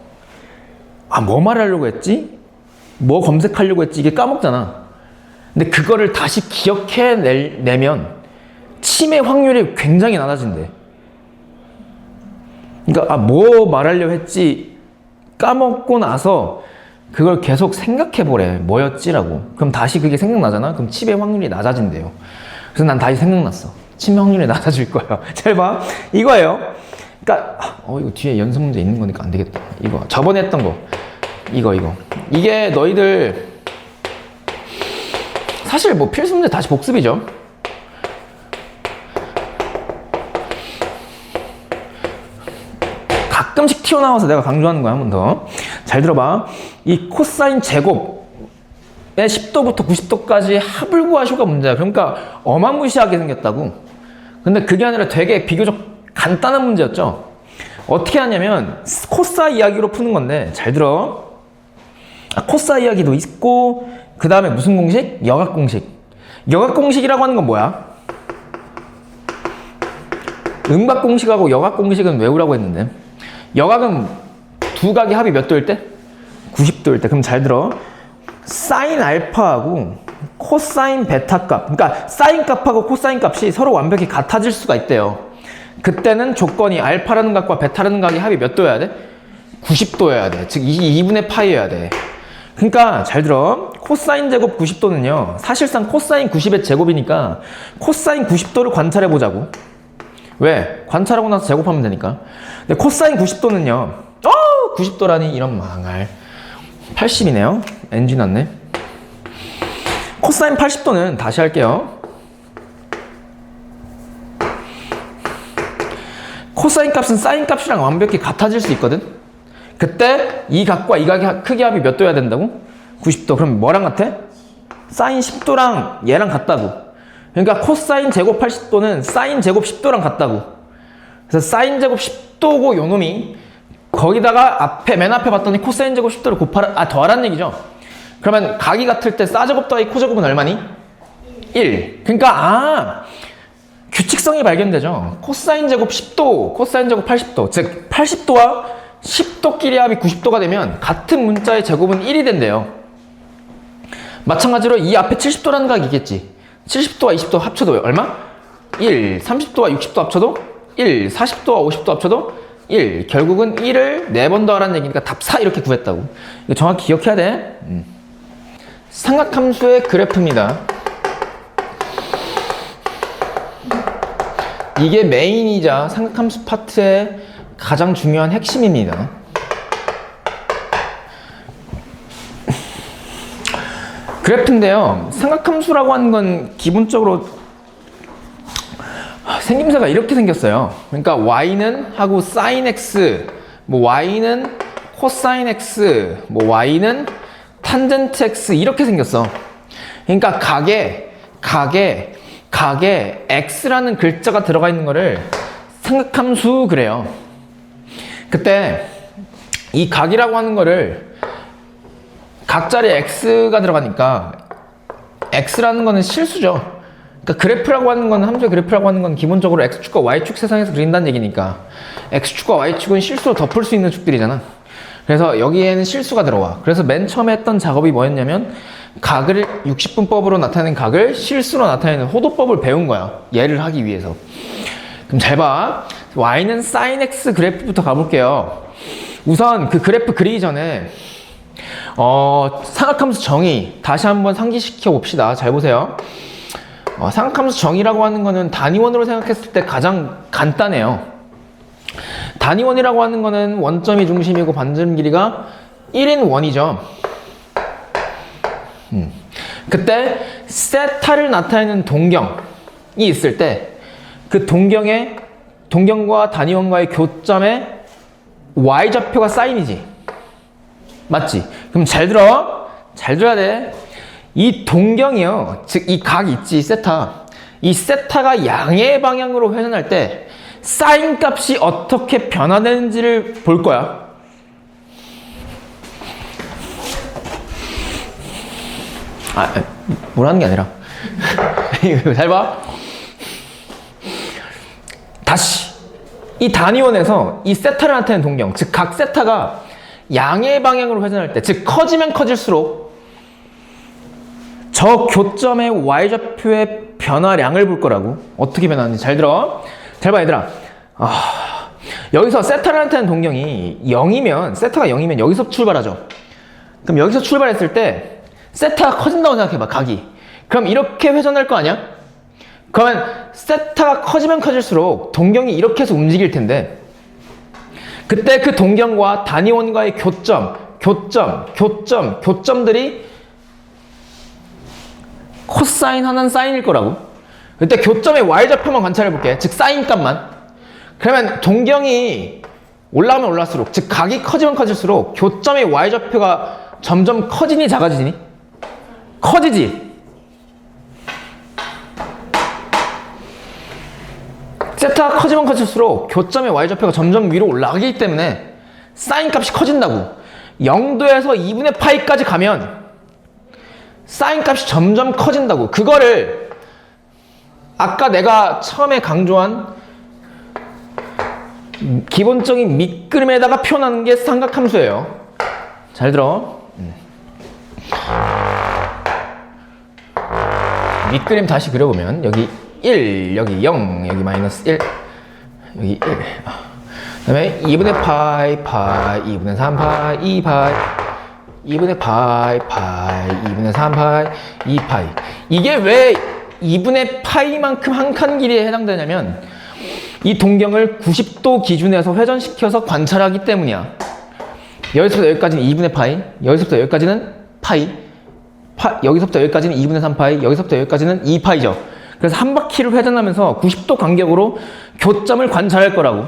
아, 뭐 말하려고 했지? 뭐 검색하려고 했지? 이게 까먹잖아. 근데 그거를 다시 기억해내면 치매 확률이 굉장히 낮아진대. 그러니까, 아, 뭐 말하려고 했지? 까먹고 나서 그걸 계속 생각해보래. 뭐였지라고. 그럼 다시 그게 생각나잖아? 그럼 치매 확률이 낮아진대요. 그래서 난 다시 생각났어. 치매 확률이 낮아질 거야. 잘 봐. 이거예요. 그러니까, 이거 뒤에 연습 문제 있는 거니까 안 되겠다. 이거. 저번에 했던 거. 이거. 이게 너희들, 사실 뭐 필수 문제 다시 복습이죠. 가끔씩 튀어나와서 내가 강조하는 거야. 한 번 더. 잘 들어봐. 이 코사인 제곱의 10도부터 90도까지 합을 구하시오가 문제야. 그러니까 어마무시하게 생겼다고. 근데 그게 아니라 되게 비교적 간단한 문제였죠. 어떻게 하냐면 코사 이야기로 푸는 건데, 잘 들어. 코사 이야기도 있고, 그 다음에 무슨 공식? 역학 공식. 역학 공식이라고 하는 건 뭐야? 음각 공식하고 역학 공식은 외우라고 했는데, 역학은 두 각의 합이 몇 도일 때? 90도일 때. 그럼 잘 들어. 사인 알파하고 코사인 베타 값, 그러니까 사인 값하고 코사인 값이 서로 완벽히 같아질 수가 있대요. 그때는 조건이 알파라는 각과 베타라는 각의 합이 몇 도여야 돼? 90도여야 돼. 즉 2분의 파이여야 돼. 그러니까 잘 들어. 코사인 제곱 90도는요. 사실상 코사인 90의 제곱이니까 코사인 90도를 관찰해 보자고. 왜? 관찰하고 나서 제곱하면 되니까. 근데 코사인 90도는요. 90도라니 이런 망할. 80이네요. NG 났네. 코사인 80도는 다시 할게요. 코사인 값은 사인 값이랑 완벽히 같아질 수 있거든. 그때 이 각과 이 각의 크기 합이 몇 도여야 된다고? 90도. 그럼 뭐랑 같아? 사인 10도랑 얘랑 같다고. 그러니까 코사인 제곱 80도는 사인 제곱 10도랑 같다고. 그래서 사인 제곱 10도고 요놈이 거기다가 맨 앞에 봤더니 코사인 제곱 10도를 더하라는 얘기죠. 그러면 각이 같을 때 사제곱 더하기 코제곱은 얼마니? 1. 그러니까 규칙성이 발견되죠. 코사인 제곱 10도, 코사인 제곱 80도. 즉 80도와 10도끼리 합이 90도가 되면 같은 문자의 제곱은 1이 된대요. 마찬가지로 이 앞에 70도라는 각이 있겠지. 70도와 20도 합쳐도 얼마? 1. 30도와 60도 합쳐도 1. 40도와 50도 합쳐도 1. 결국은 1을 4번 더하라는 얘기니까 답 4 이렇게 구했다고. 이거 정확히 기억해야 돼. 삼각함수의 그래프입니다. 이게 메인이자 삼각함수 파트의 가장 중요한 핵심입니다. 그래프인데요. 삼각함수라고 하는 건 기본적으로 생김새가 이렇게 생겼어요. 그러니까 y는 하고 sin x, 뭐 y는 코사인 x, 뭐 y는 탄젠트 x 이렇게 생겼어. 그러니까 각에 x라는 글자가 들어가 있는 거를 삼각함수 그래요. 그때 이 각이라고 하는 거를 각자리에 x가 들어가니까 x라는 거는 실수죠. 그러니까 그래프라고 하는 건, 함수의 그래프라고 하는 건 기본적으로 x축과 y축 세상에서 그린다는 얘기니까 x축과 y축은 실수로 덮을 수 있는 축들이잖아. 그래서 여기에는 실수가 들어와. 그래서 맨 처음에 했던 작업이 뭐였냐면 각을 60분법으로 나타내는 각을 실수로 나타내는 호도법을 배운 거야. 얘를 하기 위해서. 그럼 잘 봐. y는 sin x 그래프부터 가볼게요. 우선 그 그래프 그리기 전에 삼각함수 정의 다시 한번 상기시켜 봅시다. 잘 보세요. 삼각함수 정의라고 하는 거는 단위원으로 생각했을 때 가장 간단해요. 단위원이라고 하는 거는 원점이 중심이고 반점 길이가 1인 원이죠. 그때 세타를 나타내는 동경이 있을 때 그 동경과 단위원과의 교점에 y좌표가 사인이지. 맞지? 그럼 잘 들어. 잘 들어야 돼. 이 동경이요. 즉 이 각 있지, 세타. 이 세타가 양의 방향으로 회전할 때 사인 값이 어떻게 변화되는지를 볼 거야. 뭐라는 게 아니라. 이거 잘 봐. 다시. 이 단위원에서 이 세타를 나타내는 동경, 즉 각 세타가 양의 방향으로 회전할 때, 즉 커지면 커질수록 저 교점의 y좌표의 변화량을 볼 거라고. 어떻게 변하는지 잘 들어. 잘 봐 얘들아. 여기서 세타를 나타내는 동경이 0이면, 세타가 0이면 여기서 출발하죠. 그럼 여기서 출발했을 때 세타가 커진다고 생각해봐. 각이. 그럼 이렇게 회전할 거 아니야? 그러면 세타가 커지면 커질수록 동경이 이렇게 해서 움직일 텐데, 그때 그 동경과 단위원과의 교점들이 코사인 하나는 사인일 거라고. 그때 교점의 y좌표만 관찰해 볼게. 즉 사인 값만. 그러면 동경이 올라가면 올라갈수록, 즉 각이 커지면 커질수록 교점의 y좌표가 점점 커지니 작아지니? 커지지. 세타가 커지면 커질수록 교점의 y좌표가 점점 위로 올라가기 때문에 사인 값이 커진다고. 0도에서 2분의 파이까지 가면 사인 값이 점점 커진다고. 그거를 아까 내가 처음에 강조한 기본적인 밑그림에다가 표현하는 게 삼각함수예요. 잘 들어. 밑그림 다시 그려보면 여기 1, 여기 0, 여기 마이너스 1, 여기 1. 그 다음에 2분의 파이, 2분의 3 파이, 2 파이, 2분의 파이, 2분의 3 파이, 2 파이. 이게 왜 2분의 파이만큼 한 칸 길이에 해당되냐면 이 동경을 90도 기준에서 회전시켜서 관찰하기 때문이야. 여기서부터 여기까지는 2분의 파이, 여기서부터 여기까지는 파이, 여기서부터 여기까지는 2분의 3 파이, 여기서부터 여기까지는 2 파이죠. 그래서 한 바퀴를 회전하면서 90도 간격으로 교점을 관찰할 거라고.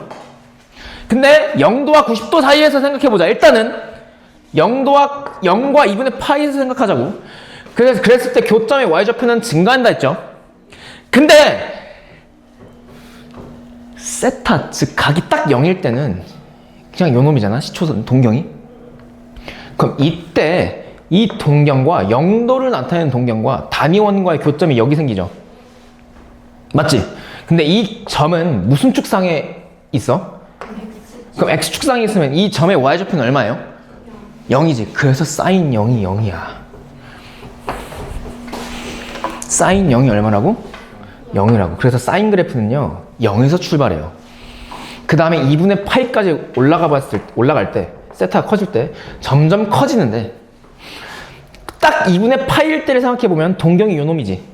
근데 0도와 90도 사이에서 생각해보자. 일단은 0과 2분의 파이에서 생각하자고. 그래서 그랬을 때 교점의 y좌표는 증가한다 했죠. 근데 세타, 즉 각이 딱 0일 때는 그냥 요놈이잖아. 시초선 동경이. 그럼 이때 이 동경과 0도를 나타내는 동경과 단위원과의 교점이 여기 생기죠. 맞지? 근데 이 점은 무슨 축상에 있어? 그럼 x축상에 있으면 이 점의 y좌표는 얼마예요? 0이지. 그래서 사인 0이 0이야. 사인 0이 얼마라고? 0이라고. 그래서 사인 그래프는요 0에서 출발해요. 그 다음에 2분의 파이까지 올라갈 때, 세타가 커질 때 점점 커지는데, 딱 2분의 파이일 때를 생각해보면 동경이 요놈이지.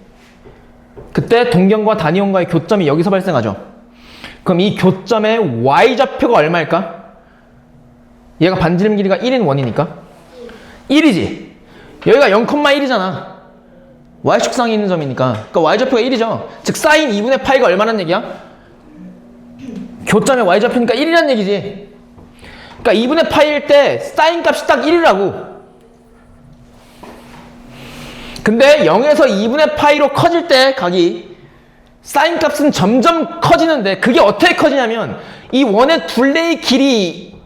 그때 동경과 단위원과의 교점이 여기서 발생하죠. 그럼 이 교점의 y좌표가 얼마일까? 얘가 반지름 길이가 1인 원이니까 1이지. 여기가 0,1이잖아. y축상에 있는 점이니까. 그러니까 y좌표가 1이죠. 즉 사인 2분의 파이가 얼마란 얘기야? 교점의 y좌표니까 1이란 얘기지. 그러니까 2분의 파이일 때 사인 값이 딱 1이라고. 근데 0에서 2분의 파이로 커질 때 각이 사인 값은 점점 커지는데, 그게 어떻게 커지냐면 이 원의 둘레의 길이,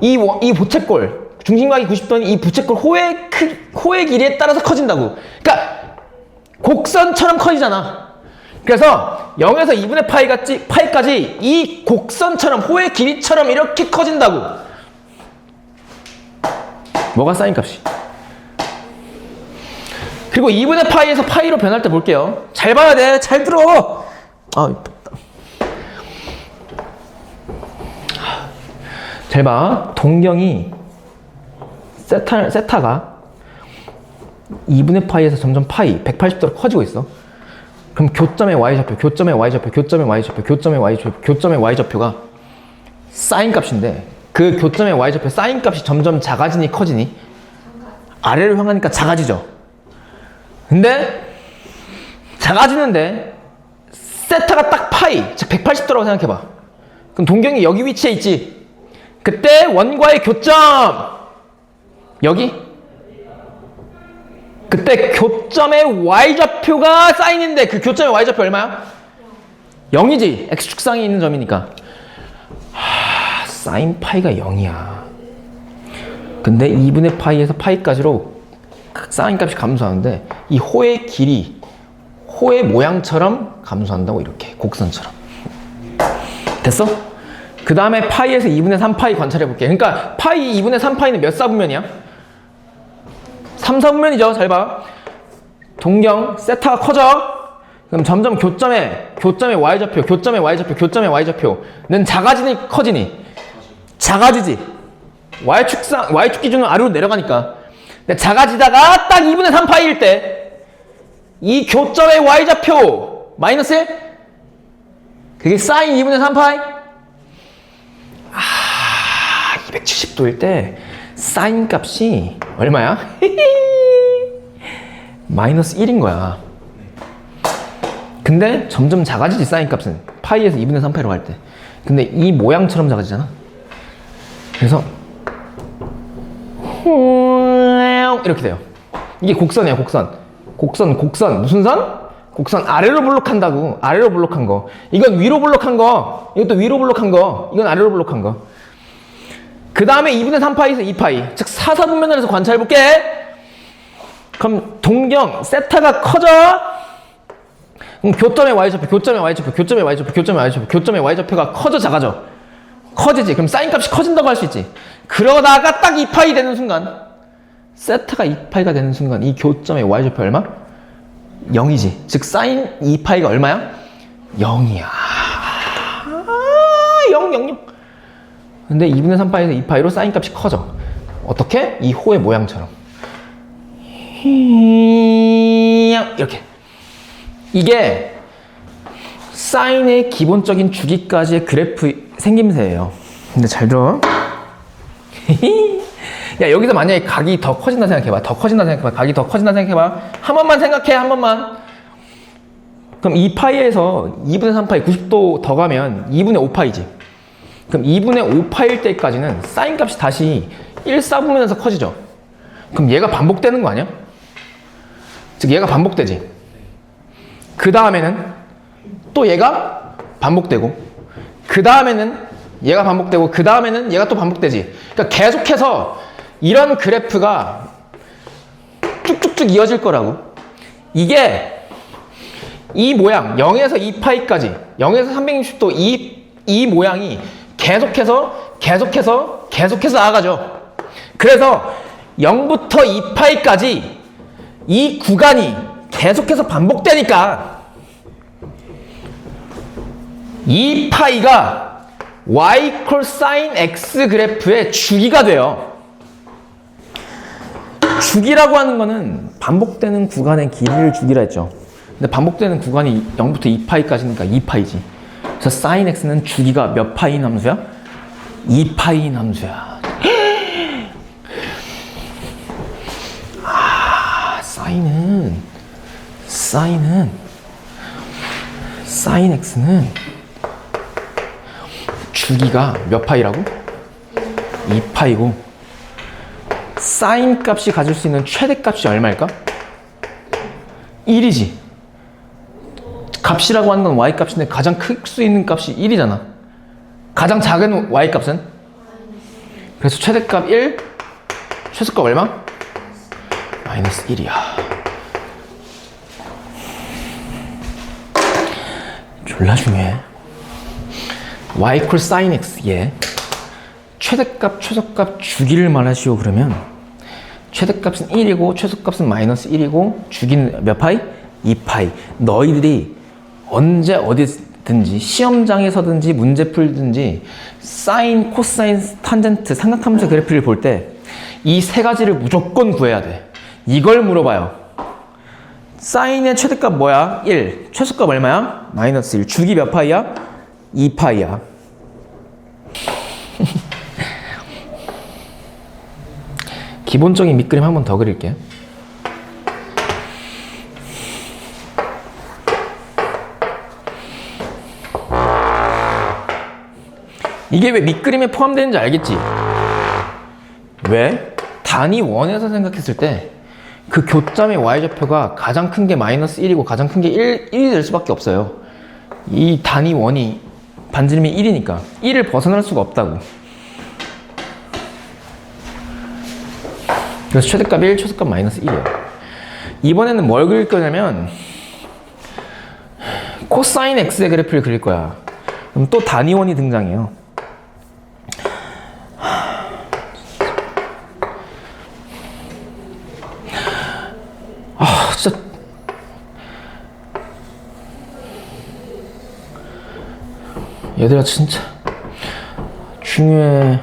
이 부채꼴, 중심각이 90도인 이 부채꼴 호의 길이에 따라서 커진다고. 그러니까 곡선처럼 커지잖아. 그래서 0에서 2분의 파이까지 이 곡선처럼, 호의 길이처럼 이렇게 커진다고. 뭐가 사인 값이? 그리고 2분의 파이에서 파이로 변할 때 볼게요. 잘 봐야 돼. 잘 들어. 잘 봐. 동경이 세타가 2분의 파이에서 점점 파이 180도로 커지고 있어. 그럼 교점의 y좌표가 사인 값인데, 그 교점의 y좌표 사인 값이 점점 작아지니 커지니? 아래로 향하니까 작아지죠. 근데 작아지는데 세타가 딱 파이, 즉 180도라고 생각해봐. 그럼 동경이 여기 위치에 있지. 그때 원과의 교점 여기. 그때 교점의 y좌표가 사인인데 그 교점의 y좌표 얼마야? 0이지. x축상에 있는 점이니까. 사인 파이가 0이야. 근데 2분의 파이에서 파이까지로 사인 값이 감소하는데 이 호의 길이, 호의 모양처럼 감소한다고. 이렇게 곡선처럼. 됐어? 그 다음에 파이에서 2분의 3파이 관찰해 볼게. 그러니까 파이 2분의 3파이는 몇 사분면이야? 3, 4분면이죠. 잘 봐. 동경 세타가 커져. 그럼 점점 교점의 y좌표는 작아지니 커지니? 작아지지. y축 기준은 아래로 내려가니까. 근데 작아지다가 딱 2분의 3파이일 때 이 교점의 y좌표 마이너스 1? 그게 사인 2분의 3파이? 270도일 때 사인 값이 얼마야? 마이너스 1인 거야. 근데 점점 작아지지, 사인 값은. 파이에서 2분의 3파이로 갈 때. 근데 이 모양처럼 작아지잖아. 그래서 이렇게 돼요. 이게 곡선이야, 곡선. 곡선. 무슨 선? 곡선 아래로 블록한다고. 아래로 블록한 거. 이건 위로 블록한 거. 이것도 위로 블록한 거. 이건 아래로 블록한 거. 그 다음에 2분의 3파이에서 2파이. 즉, 4, 4분면을 해서 관찰해볼게. 그럼 동경, 세타가 커져. 그럼 교점의 y좌표가 커져, 작아져? 커지지. 그럼 사인 값이 커진다고 할 수 있지. 그러다가 딱 2파이 되는 순간, 세타가 2파이가 되는 순간 이 교점의 y좌표 얼마? 0이지. 즉 사인 2파이가 얼마야? 0이야. 0. 근데 2분의 3파이에서 2파이로 사인 값이 커져. 어떻게? 이 호의 모양처럼. 이렇게. 이게 사인의 기본적인 주기까지의 그래프 생김새예요. 근데 잘 들어. 야, 여기서 만약에 각이 더 커진다 생각해봐. 각이 더 커진다 생각해봐. 한 번만 생각해, 한 번만. 그럼 2파이에서 2분의 3파이 90도 더 가면 2분의 5파이지. 그럼 2분의 5파일 때까지는 사인 값이 다시 1, 4분면에서 커지죠. 그럼 얘가 반복되는 거 아니야? 즉 얘가 반복되지. 그 다음에는 또 얘가 반복되고, 그 다음에는 얘가 반복되고, 그 다음에는 얘가 또 반복되지. 그러니까 계속해서 이런 그래프가 쭉쭉쭉 이어질 거라고. 이게 이 모양 0에서 2파이까지 0에서 360도 이 모양이 계속해서 나아가죠. 그래서 0부터 2파이까지 이 구간이 계속해서 반복되니까 2파이가 y sin x 그래프의 주기가 돼요. 주기라고 하는 거는 반복되는 구간의 길이를 주기라 했죠. 근데 반복되는 구간이 0부터 2파이까지니까 2파이지. 그래서 sin x는 주기가 몇 파이인 함수야? 2파이인 함수야. sin x는 주기가 몇 파이라고? 2파이고 사인 값이 가질 수 있는 최대값이 얼마일까? 1이지. 값이라고 하는 건 y값인데 가장 클 수 있는 값이 1이잖아. 가장 작은 y값은? 그래서 최대값 1, 최소값 얼마? 마이너스 1이야. 졸라 중요해. y sin x에 최대값, 최소값 주기를 말하시오 그러면 최대값은 1이고 최소값은 마이너스 1이고 주기는 몇 파이? 2파이. 너희들이 언제 어디든지 시험장에서든지 문제 풀든지 사인, 코사인, 탄젠트, 삼각함수 그래프를 볼 때 이 세 가지를 무조건 구해야 돼. 이걸 물어봐요. 사인의 최대값 뭐야? 1. 최소값 얼마야? 마이너스 1. 주기 몇 파이야? 2파이야. 기본적인 밑그림 한 번 더 그릴게. 이게 왜 밑그림에 포함되는지 알겠지? 왜? 단위 원에서 생각했을 때 그 교점의 y좌표가 가장 큰 게 마이너스 1이고 가장 큰 게 1이 될 수밖에 없어요. 이 단위 원이 반지름이 1이니까 1을 벗어날 수가 없다고. 그래서 최대값 1, 최소값 마이너스 1이에요. 이번에는 뭘 그릴 거냐면 코사인 x의 그래프를 그릴 거야. 그럼 또 단위원이 등장해요. 얘들아 진짜 중요해.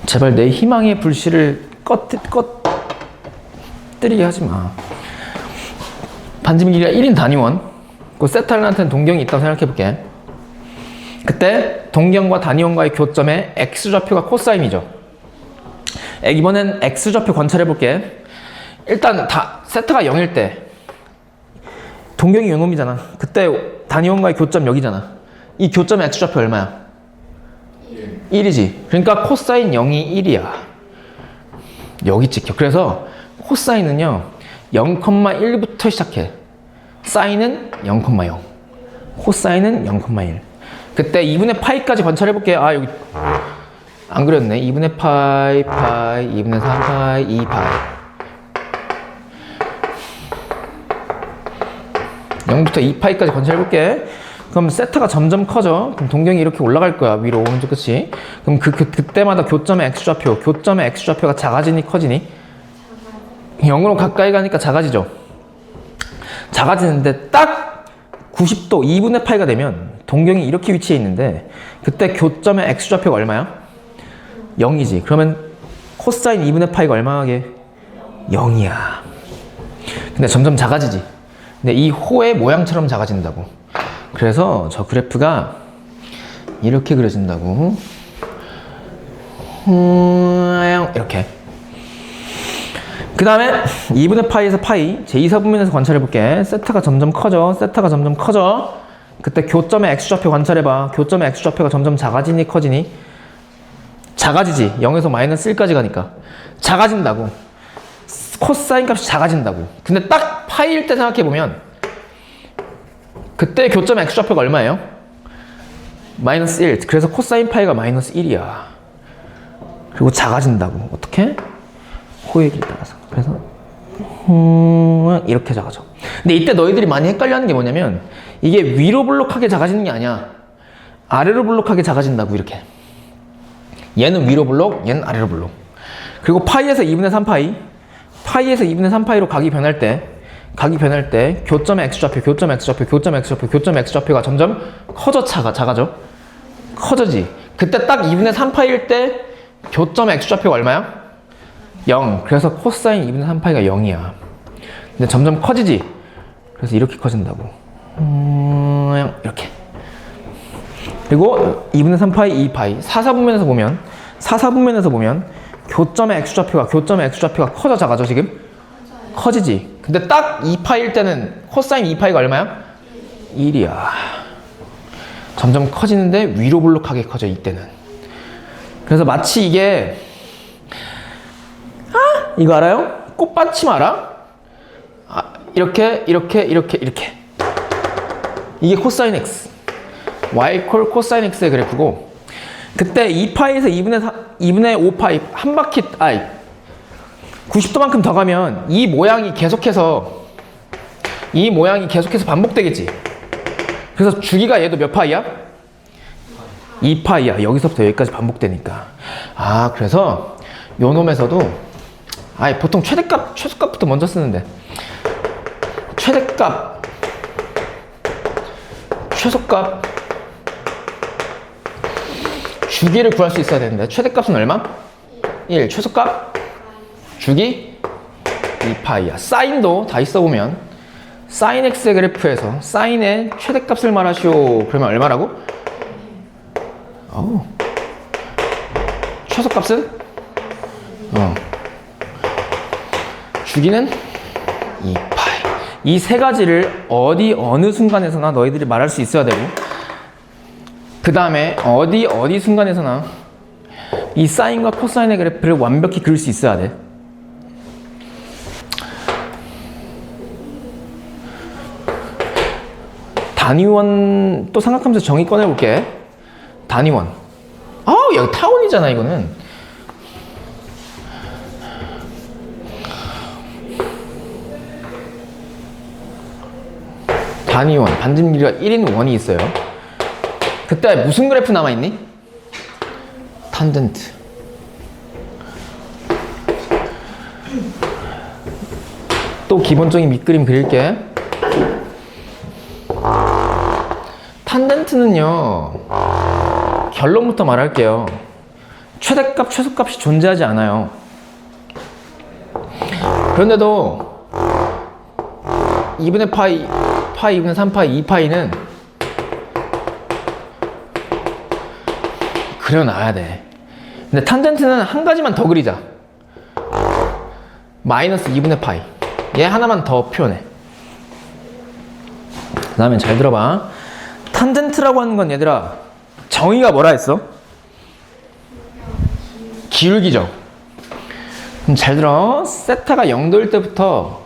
제발 내 희망의 불씨를 꺼뜨리게 하지 마. 반지름 길이가 1인 단위원. 그 세타른한테는 동경이 있다고 생각해 볼게. 그때 동경과 단위원과의 교점에 x좌표가 코사인이죠. 이번엔 x좌표 관찰해 볼게. 일단 세타가 0일 때 동경이 요놈이잖아. 그때 단위원과의 교점 여기잖아. 이 교점의 x좌표 얼마야? 1이지. 그러니까 코사인 0이 1이야. 여기 찍혀. 그래서 코사인은요 0,1부터 시작해. 사인은 0,0. 코사인은 0,1. 그때 2분의 파이까지 관찰해 볼게요. 아 여기 안 그렸네. 2분의 파이, 2분의 3파이, 2파이. 0부터 2파이까지 관찰해 볼게. 그럼 세타가 점점 커져. 그럼 동경이 이렇게 올라갈 거야. 위로 오른쪽 끝이. 그럼 그때마다 교점의 x좌표가 작아지니 커지니? 0으로 가까이 가니까 작아지죠. 작아지는데 딱 90도 2분의 파이가 되면 동경이 이렇게 위치해 있는데 그때 교점의 x좌표가 얼마야? 0이지. 그러면 코사인 2분의 파이가 얼마게? 0이야. 근데 점점 작아지지. 근데 이 호의 모양처럼 작아진다고. 그래서 저 그래프가 이렇게 그려진다고. 이렇게. 그 다음에 2분의 파이에서 파이 제2사분면에서 관찰해 볼게. 세타가 점점 커져. 그때 교점의 x좌표 관찰해봐. 교점의 x좌표가 점점 작아지니 커지니? 작아지지. 0에서 마이너스 1까지 가니까 작아진다고. 코사인 값이 작아진다고. 근데 딱 파이일 때 생각해보면 그때 교점의 x좌표가 얼마예요? 마이너스 1. 그래서 코사인 파이가 마이너스 1이야. 그리고 작아진다고. 어떻게? 호의 길이 따라서. 그래서 이렇게 작아져. 근데 이때 너희들이 많이 헷갈려하는 게 뭐냐면 이게 위로 볼록하게 작아지는 게 아니야. 아래로 볼록하게 작아진다고. 이렇게. 얘는 위로 볼록, 얘는 아래로 볼록. 그리고 파이에서 2분의 3파이, 파이에서 2분의 3파이로 각이 변할 때 교점의 x좌표가 점점 커져 작아져. 커져지. 그때 딱 2분의 3파이일 때 교점의 x좌표가 얼마야? 0. 그래서 코사인 2분의 3파이가 0이야. 근데 점점 커지지. 그래서 이렇게 커진다고. 이렇게. 그리고 2분의 3파이, 2파이. 4사분면에서 보면 교점의 x좌표가 커져 작아져 지금? 커지지. 근데 딱 2파일 때는 코사인 2파이가 얼마야? 1이야. 점점 커지는데 위로 볼록하게 커져 이때는. 그래서 마치 이게 이거 알아요? 꽃받침 알아? 이렇게 이게 코사인 x. y콜 코사인 x의 그래프고 그때 2파이에서 2분의 5파이 한 바퀴 90도만큼 더 가면 이 모양이 계속해서 반복되겠지. 그래서 주기가 얘도 몇 파이야? 2파이야. 여기서부터 여기까지 반복되니까. 그래서 요 놈에서도 보통 최소값부터 먼저 쓰는데 최소값 주기를 구할 수 있어야 되는데 최대값은 얼마? 1. 최소값 주기 2파이야. 사인도 다 있어보면 사인 x의 그래프에서 사인의 최대값을 말하시오. 그러면 얼마라고? 최소값은? 주기는 2파이. 이 세 가지를 어느 순간에서나 너희들이 말할 수 있어야 되고 그 다음에 어디 순간에서나 이 사인과 코사인의 그래프를 완벽히 그릴 수 있어야 돼. 단위원 또 생각하면서 정의 꺼내볼게. 단위원. 여기 타원이잖아 이거는. 단위원. 반지름 길이가 1인 원이 있어요. 그때 무슨 그래프 남아있니? 탄젠트. 또 기본적인 밑그림 그릴게. 탄젠트는요, 결론부터 말할게요. 최대값, 최소값이 존재하지 않아요. 그런데도 2분의 파이, 2분의 3파이, 2파이는 그려놔야 돼. 근데 탄젠트는 한 가지만 더 그리자. 마이너스 2분의 파이. 얘 하나만 더 표현해. 그 다음에 잘 들어봐. 탄젠트라고 하는 건 얘들아, 정의가 뭐라 했어? 기울기죠. 그럼 잘 들어. 세타가 0도일 때부터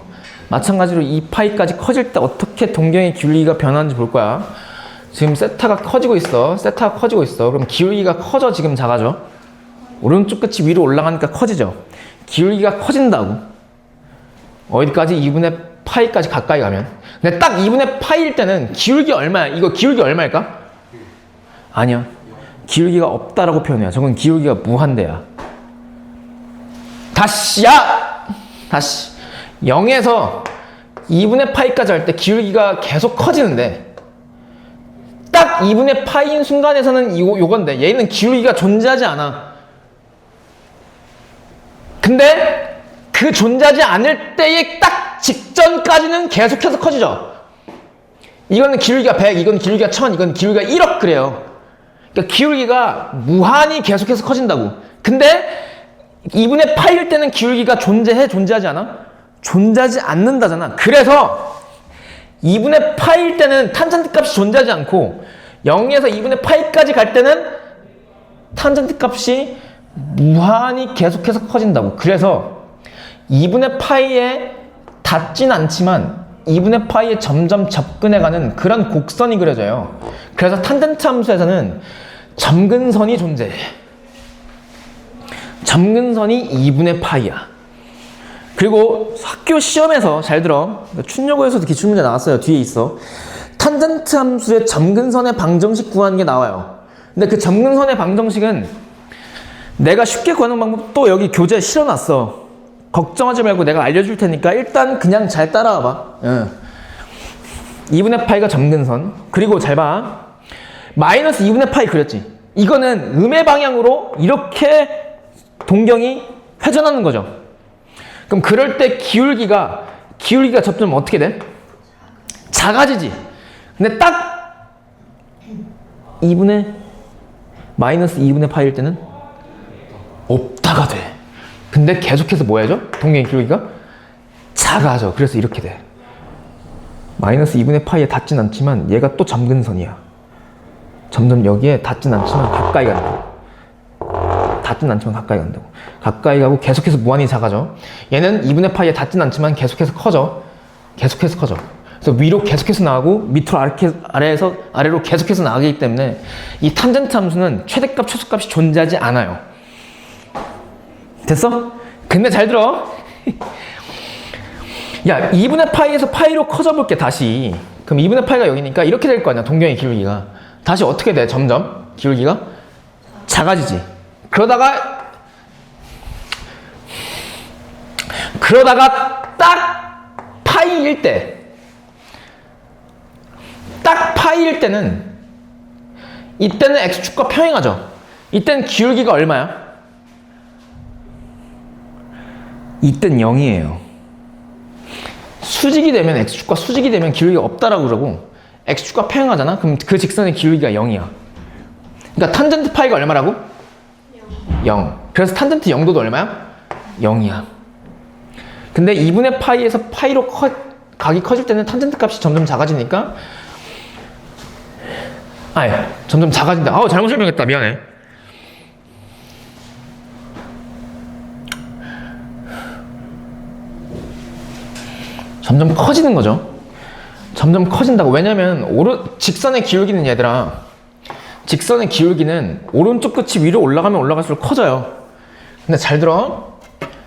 마찬가지로 2파이까지 커질 때 어떻게 동경의 기울기가 변하는지 볼 거야. 지금 세타가 커지고 있어. 세타가 커지고 있어. 그럼 기울기가 커져, 지금 작아져? 오른쪽 끝이 위로 올라가니까 커지죠. 기울기가 커진다고. 어디까지? 2분의 파이까지 가까이 가면. 근데 딱 2분의 파이일 때는 기울기 얼마야? 이거 기울기 얼마일까? 아니야. 기울기가 없다라고 표현해요. 저건 기울기가 무한대야. 다시 0에서 2분의 파이까지 할 때 기울기가 계속 커지는데 딱 2분의 파이인 순간에서는 요건데 얘는 기울기가 존재하지 않아. 근데 그 존재하지 않을 때의 딱 직전까지는 계속해서 커지죠. 이거는 기울기가 100, 이건 기울기가 1000, 이건 기울기가 1억 그래요. 그러니까 기울기가 무한히 계속해서 커진다고. 근데 2분의 파일 때는 기울기가 존재해? 존재하지 않아? 존재하지 않는다잖아. 그래서 2분의 파일 때는 탄젠트 값이 존재하지 않고 0에서 2분의 파이까지 갈 때는 탄젠트 값이 무한히 계속해서 커진다고. 그래서 2분의 파이에 닿진 않지만 2분의 파이에 점점 접근해가는 그런 곡선이 그려져요. 그래서 탄젠트 함수에서는 점근선이 존재해. 점근선이 2분의 파이야. 그리고 학교 시험에서 잘 들어. 춘여고에서도 기출문제 나왔어요. 뒤에 있어. 탄젠트 함수의 점근선의 방정식 구하는 게 나와요. 근데 그 점근선의 방정식은 내가 쉽게 구하는 방법 또 여기 교재에 실어놨어. 걱정하지 말고 내가 알려줄 테니까 일단 그냥 잘 따라와봐. 2분의 파이가 점근선. 그리고 잘 봐. 마이너스 2분의 파이 그렸지. 이거는 음의 방향으로 이렇게 동경이 회전하는 거죠. 그럼 그럴 때 기울기가 점점 어떻게 돼? 작아지지. 근데 딱 마이너스 2분의 파이일 때는 없다가 돼. 근데 계속해서 뭐 해야죠? 동경의 기울기가 작아져. 그래서 이렇게 돼. 마이너스 2분의 파이에 닿진 않지만 얘가 또 점근선이야. 점점 여기에 닿진 않지만 가까이 간다고. 닿진 않지만 가까이 간다고. 가까이 가고 계속해서 무한히 작아져. 얘는 2분의 파이에 닿진 않지만 계속해서 커져. 계속해서 커져. 그래서 위로 계속해서 나가고 밑으로 아래로 계속해서 나가기 때문에 이 탄젠트 함수는 최대값, 최소값이 존재하지 않아요. 됐어? 근데 잘 들어. 야, 2분의 파이에서 파이로 커져 볼게, 다시. 그럼 2분의 파이가 여기니까 이렇게 될 거 아니야, 동경의 기울기가. 다시 어떻게 돼, 점점? 기울기가 작아지지. 그러다가 딱 파이일 때는 이때는 x축과 평행하죠. 이때는 기울기가 얼마야? 이때는 0이에요. 수직이 되면 x축과 수직이 되면 기울기가 없다라고 그러고 x축과 평행하잖아? 그럼 그 직선의 기울기가 0이야. 그러니까 탄젠트 파이가 얼마라고? 0. 그래서 탄젠트 0도도 얼마야? 0이야. 근데 2분의 파이에서 파이로 각이 커질 때는 탄젠트 값이 점점 작아지니까 점점 작아진다. 잘못 설명했다. 미안해. 점점 커지는 거죠. 점점 커진다고. 왜냐면 직선의 기울기는 얘들아, 직선의 기울기는 오른쪽 끝이 위로 올라가면 올라갈수록 커져요. 근데 잘 들어.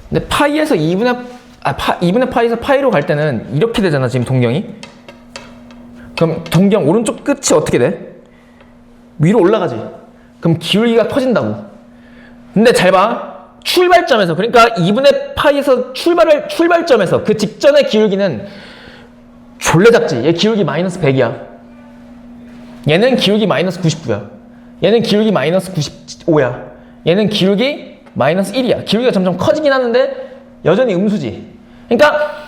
근데 파이에서 2분의 파이에서 파이로 갈 때는 이렇게 되잖아, 지금 동경이. 그럼 동경 오른쪽 끝이 어떻게 돼? 위로 올라가지. 그럼 기울기가 커진다고. 근데 잘 봐. 출발점에서, 그러니까 2분의 파이에서 출발점에서 그 직전의 기울기는 졸래 작지. 얘 기울기 마이너스 100이야. 얘는 기울기 마이너스 99야. 얘는 기울기 마이너스 95야. 얘는 기울기 마이너스 1이야. 기울기가 점점 커지긴 하는데 여전히 음수지. 그러니까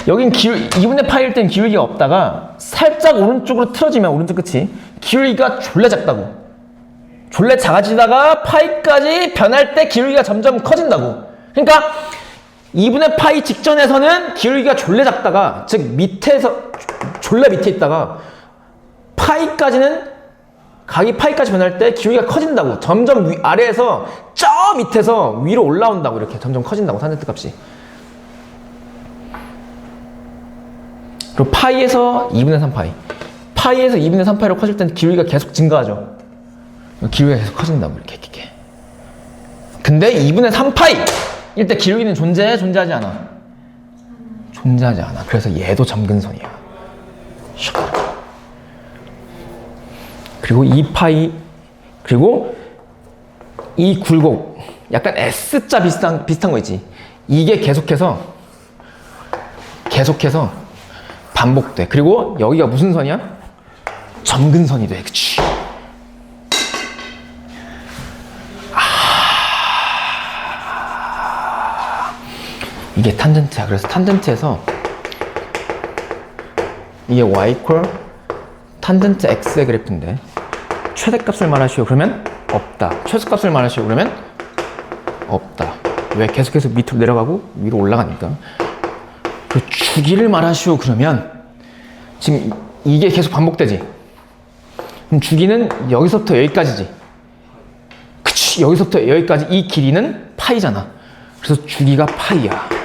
여긴 2분의 파이일 땐 기울기가 없다가 살짝 오른쪽으로 틀어지면 오른쪽 끝이 기울기가 졸래 작다고. 졸래 작아지다가 파이까지 변할 때 기울기가 점점 커진다고. 그러니까 2분의 파이 직전에서는 기울기가 졸래 작다가, 즉 밑에서 졸래 밑에 있다가 파이까지는 각이 파이까지 변할 때 기울기가 커진다고. 점점 아래에서 저 밑에서 위로 올라온다고. 이렇게 점점 커진다고, 탄젠트 값이. 그리고 파이에서 2분의 3파이, 파이에서 2분의 3파이로 커질 때는 기울기가 계속 증가하죠. 기울기가 계속 커진다고. 이렇게. 근데 2분의 3파이일 때 기울기는 존재하지 않아? 존재하지 않아. 그래서 얘도 점근선이야. 그리고 2파이, 그리고 이 굴곡, 약간 S자 비슷한 거 있지. 이게 계속해서 반복돼. 그리고 여기가 무슨 선이야? 점근선이 돼. 그치? 이게 탄젠트야. 그래서 탄젠트에서 이게 y 콜 탄젠트 x의 그래프인데, 최대값을 말하시오 그러면 없다. 최소값을 말하시오 그러면 없다. 왜? 계속해서 밑으로 내려가고 위로 올라가니까. 그 주기를 말하시오 그러면 지금 이게 계속 반복되지. 그럼 주기는 여기서부터 여기까지지. 그치? 여기서부터 여기까지 이 길이는 파이잖아. 그래서 주기가 파이야.